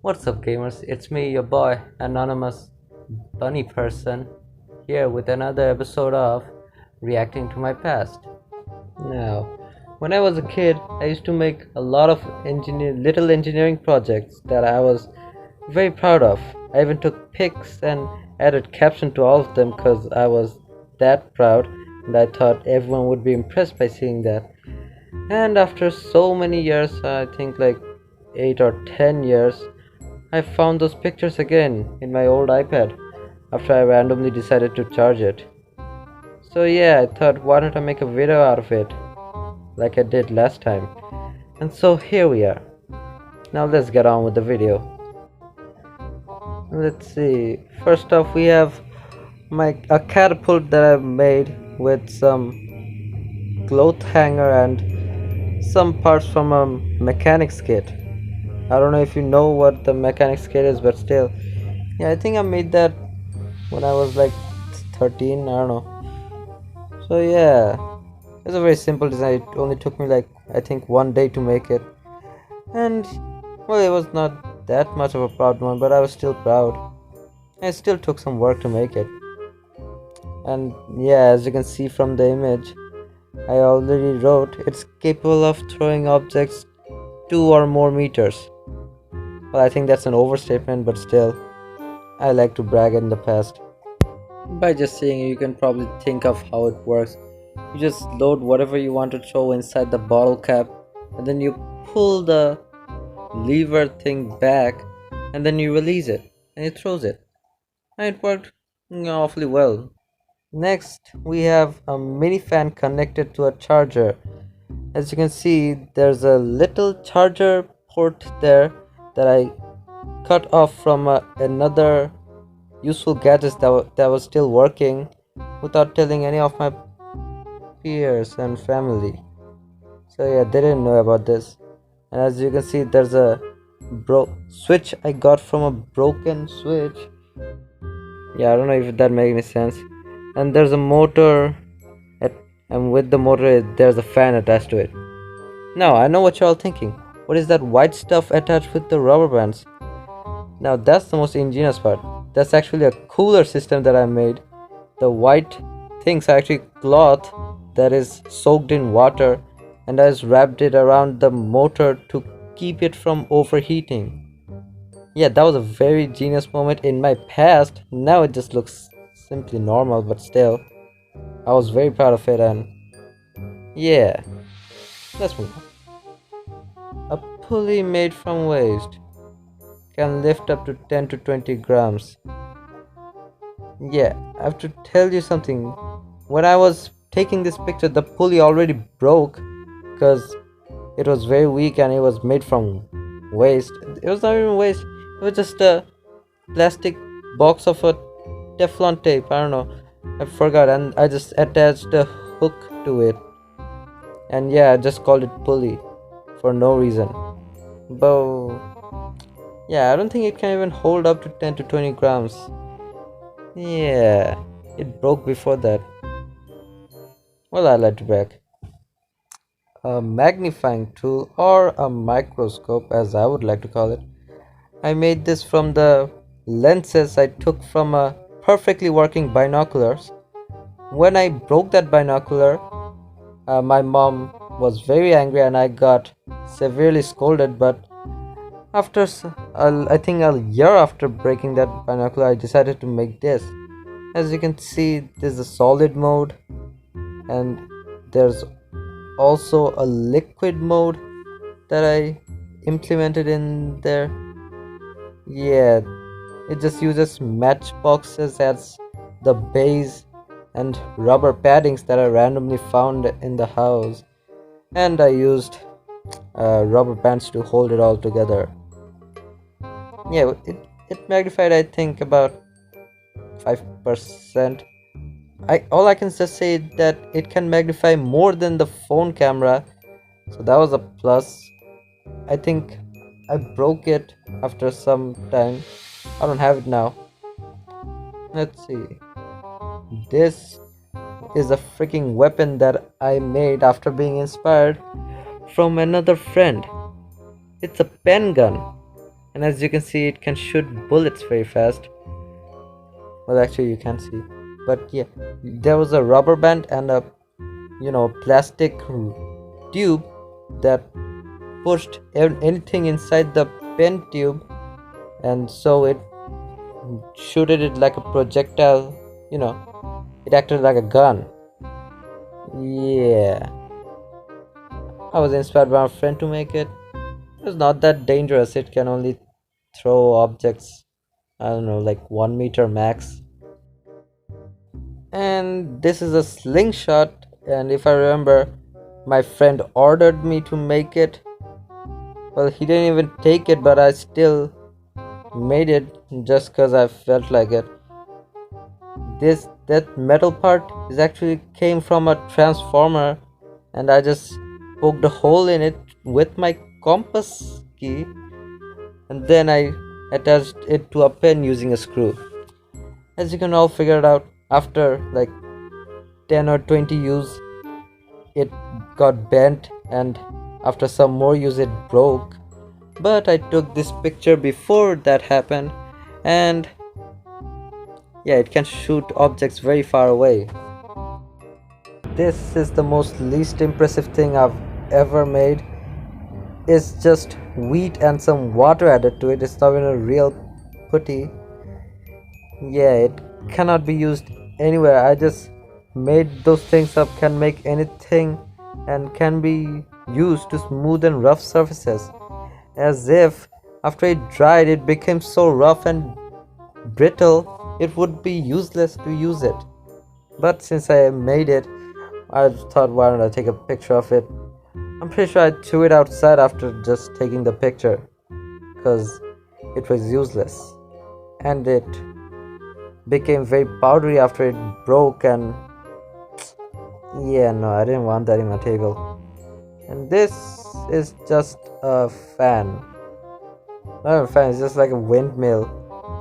What's up, gamers? It's me, your boy, Anonymous Bunny Person, here with another episode of Reacting to My Past. Now, when I was a kid, I used to make a lot of little engineering projects that I was very proud of. I even took pics and added caption to all of them because I was that proud, and I thought everyone would be impressed by seeing that. And after so many years, I think like 8 or 10 years, I found those pictures again in my old iPad after I randomly decided to charge it. So yeah, I thought why don't I make a video out of it like I did last time. And so here we are. Now let's get on with the video. Let's see. First off, we have a catapult that I've made with some cloth hanger and some parts from a mechanic's kit. I don't know if you know what the mechanic's kit is, but still, yeah, I think I made that when I was like 13. I don't know. So yeah, it's a very simple design. It only took me like I think 1 day to make it, and well, it was not that much of a proud one, but I was still proud. It still took some work to make it, and yeah, as you can see from the image, I already wrote it's capable of throwing objects 2 or more meters. Well, I think that's an overstatement, but still, I like to brag in the past. By just seeing it, you can probably think of how it works. You just load whatever you want to throw inside the bottle cap, and then you pull the lever thing back, and then you release it, and it throws it. And it worked awfully well. Next, we have a mini fan connected to a charger. As you can see, there's a little charger port there that I cut off from another useful gadget that was still working without telling any of my peers and family. So yeah, they didn't know about this. And as you can see, there's a switch I got from a broken switch. Yeah, I don't know if that makes any sense. And there's a motor and with the motor there's a fan attached to it. Now I know what you're all thinking. What is that white stuff attached with the rubber bands? Now that's the most ingenious part. That's actually a cooler system that I made. The white things are actually cloth that is soaked in water, and I just wrapped it around the motor to keep it from overheating. Yeah, that was a very genius moment in my past. Now it just looks simply normal, but still, I was very proud of it, and yeah, let's move on. A pulley made from waste can lift up to 10 to 20 grams. Yeah, I have to tell you something. When I was taking this picture, the pulley already broke because it was very weak and it was made from waste. It was not even waste, it was just a plastic box of a Teflon tape. I don't know, I forgot, and I just attached a hook to it. And yeah, I just called it pulley for no reason. But yeah, I don't think it can even hold up to 10 to 20 grams. Yeah, it broke before that. Well, I like to brag. A magnifying tool, or a microscope as I would like to call it. I made this from the lenses I took from a perfectly working binoculars. When I broke that binocular, my mom was very angry and I got severely scolded, but after I think a year after breaking that binocular, I decided to make this. As you can see, there's a solid mode and there's also a liquid mode that I implemented in there. Yeah, it just uses matchboxes as the base and rubber paddings that I randomly found in the house, and I used rubber bands to hold it all together. Yeah, it magnified I think about 5%. All I can just say that it can magnify more than the phone camera, so that was a plus. I think I broke it after some time. I don't have it now. Let's see. This is a freaking weapon that I made after being inspired from another friend. It's a pen gun. And as you can see, it can shoot bullets very fast. Well, actually, you can't see, but yeah, there was a rubber band and a plastic tube that pushed anything inside the pen tube, and so it shooted it like a projectile. You know, it acted like a gun. Yeah, I was inspired by a friend to make it. It's not that dangerous. It can only throw objects, I don't know, like 1 meter max. And this is a slingshot. And if I remember, my friend ordered me to make it. Well, he didn't even take it, but I still made it just because I felt like it. That metal part is actually came from a transformer, and I just poked a hole in it with my compass key, and then I attached it to a pen using a screw. As you can all figure it out, after like 10 or 20 use, it got bent, and after some more use, it broke. But I took this picture before that happened, and yeah, it can shoot objects very far away. This is the most least impressive thing I've ever made. It's just wheat and some water added to it. It's not even a real putty. Yeah, it cannot be used anywhere. I just made those things up, can make anything, and can be used to smoothen rough surfaces. As if after it dried, it became so rough and brittle, it would be useless to use it. But since I made it, I thought, why don't I take a picture of it? I'm pretty sure I threw it outside after just taking the picture, because it was useless, and it became very powdery after it broke. And yeah, no, I didn't want that in my table. And this is just a fan. Not a fan, it's just like a windmill.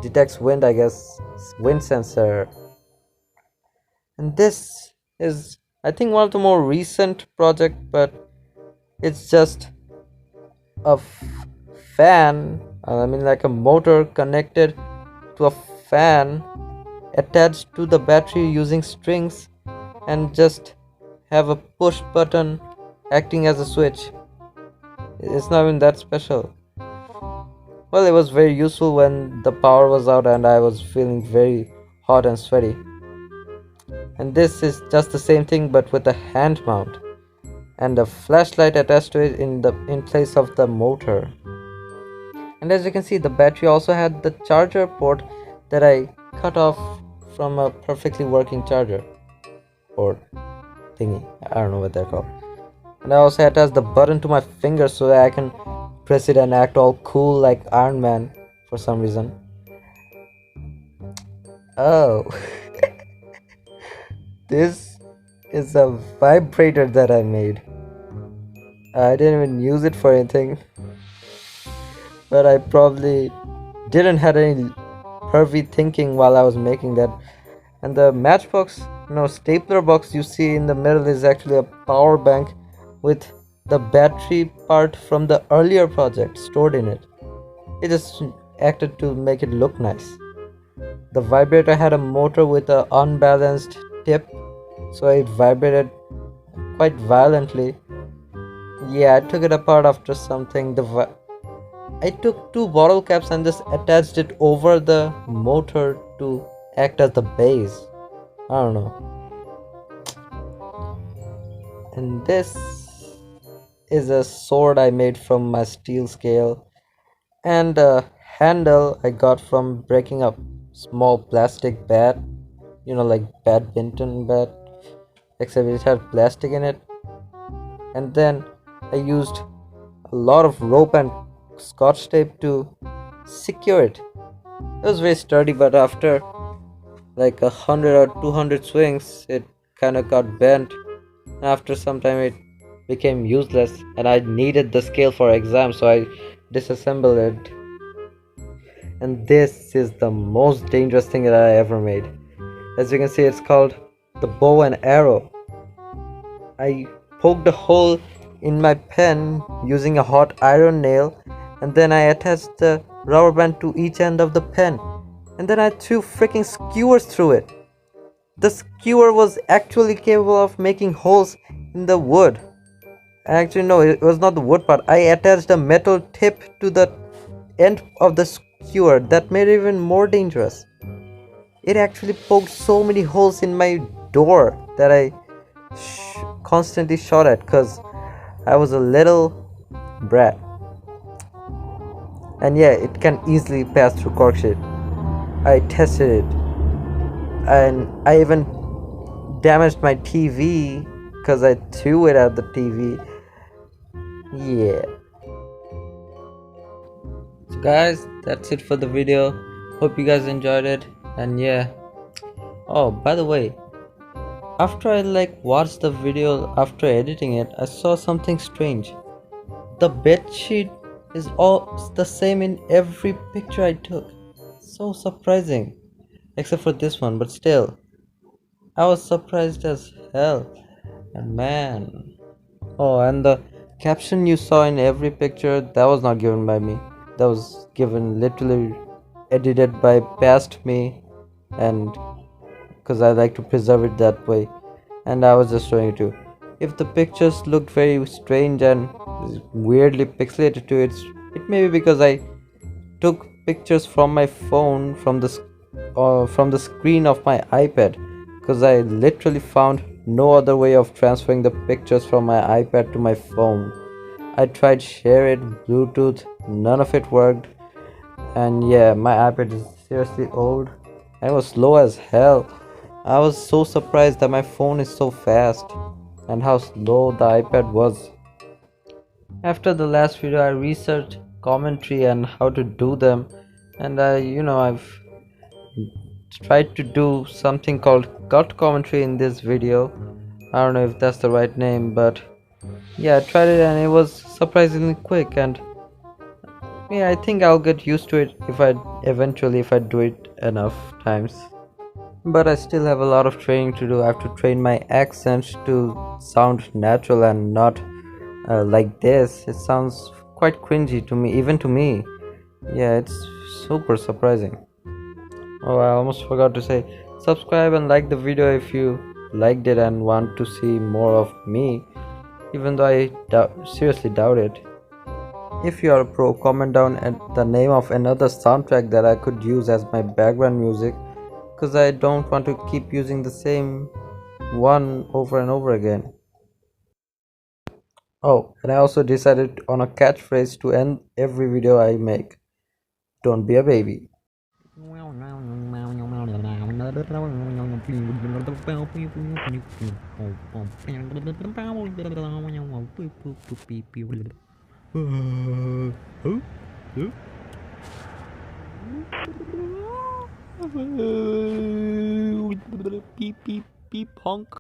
Detects wind, I guess. Wind sensor. And this is, I think, one of the more recent project, but it's just a fan. I mean, like a motor connected to a fan attached to the battery using strings, and just have a push button acting as a switch. It's not even that special. Well, it was very useful when the power was out and I was feeling very hot and sweaty. And this is just the same thing but with a hand mount and a flashlight attached to it in place of the motor. And as you can see, the battery also had the charger port that I cut off from a perfectly working charger port thingy. I don't know what they're called. And I also attached the button to my finger so that I can press it and act all cool like Iron Man for some reason. Oh, this is a vibrator that I made. I didn't even use it for anything, but I probably didn't have any pervy thinking while I was making that. And the matchbox, stapler box you see in the middle is actually a power bank with the battery part from the earlier project stored in it. It just acted to make it look nice. The vibrator had a motor with an unbalanced tip, so it vibrated quite violently. Yeah, I took it apart after something. I took two bottle caps and just attached it over the motor to act as the base. I don't know. And this is a sword I made from my steel scale, and a handle I got from breaking a small plastic bat, like badminton bat, except it had plastic in it. And then I used a lot of rope and scotch tape to secure it. It was very sturdy, but after like 100 or 200 swings, it kind of got bent. After some time, it became useless, and I needed the scale for exam, so I disassembled it. And this is the most dangerous thing that I ever made. As you can see, it's called the bow and arrow. I poked a hole in my pen using a hot iron nail, and then I attached the rubber band to each end of the pen, and then I threw freaking skewers through it. The skewer was actually capable of making holes in the wood. Actually, no, it was not the wood part. I attached a metal tip to the end of the skewer that made it even more dangerous. It actually poked so many holes in my door that I constantly shot at because I was a little brat. And yeah, it can easily pass through cork sheet. I tested it, and I even damaged my TV because I threw it at the TV. Yeah. So guys, that's it for the video. Hope you guys enjoyed it. And yeah. Oh, by the way, after I watched the video after editing it, I saw something strange. The bed sheet is all the same in every picture I took. So surprising. Except for this one, but still. I was surprised as hell. And man. Oh, and the caption you saw in every picture, that was not given by me. That was given literally edited by past me, and because I like to preserve it that way. And I was just showing it to you. If the pictures looked very strange and weirdly pixelated to it may be because I took pictures from my phone from the screen of my iPad, because I literally found no other way of transferring the pictures from my iPad to my phone. I tried share it, Bluetooth, none of it worked. And yeah, my iPad is seriously old and it was slow as hell. I was so surprised that my phone is so fast and how slow the iPad was. After the last video, I researched commentary and how to do them, and I've tried to do something called cut commentary in this video. I don't know if that's the right name, but yeah, I tried it and it was surprisingly quick. And yeah, I think I'll get used to it if I do it enough times. But I still have a lot of training to do. I have to train my accent to sound natural and not like this. It sounds quite cringy to me, even to me. Yeah, it's super surprising. Oh, I almost forgot to say subscribe and like the video if you liked it and want to see more of me, even though I seriously doubt it. If you are a pro, comment down at the name of another soundtrack that I could use as my background music, because I don't want to keep using the same one over and over again. Oh, and I also decided on a catchphrase to end every video I make. Don't be a baby. Beep beep beep honk.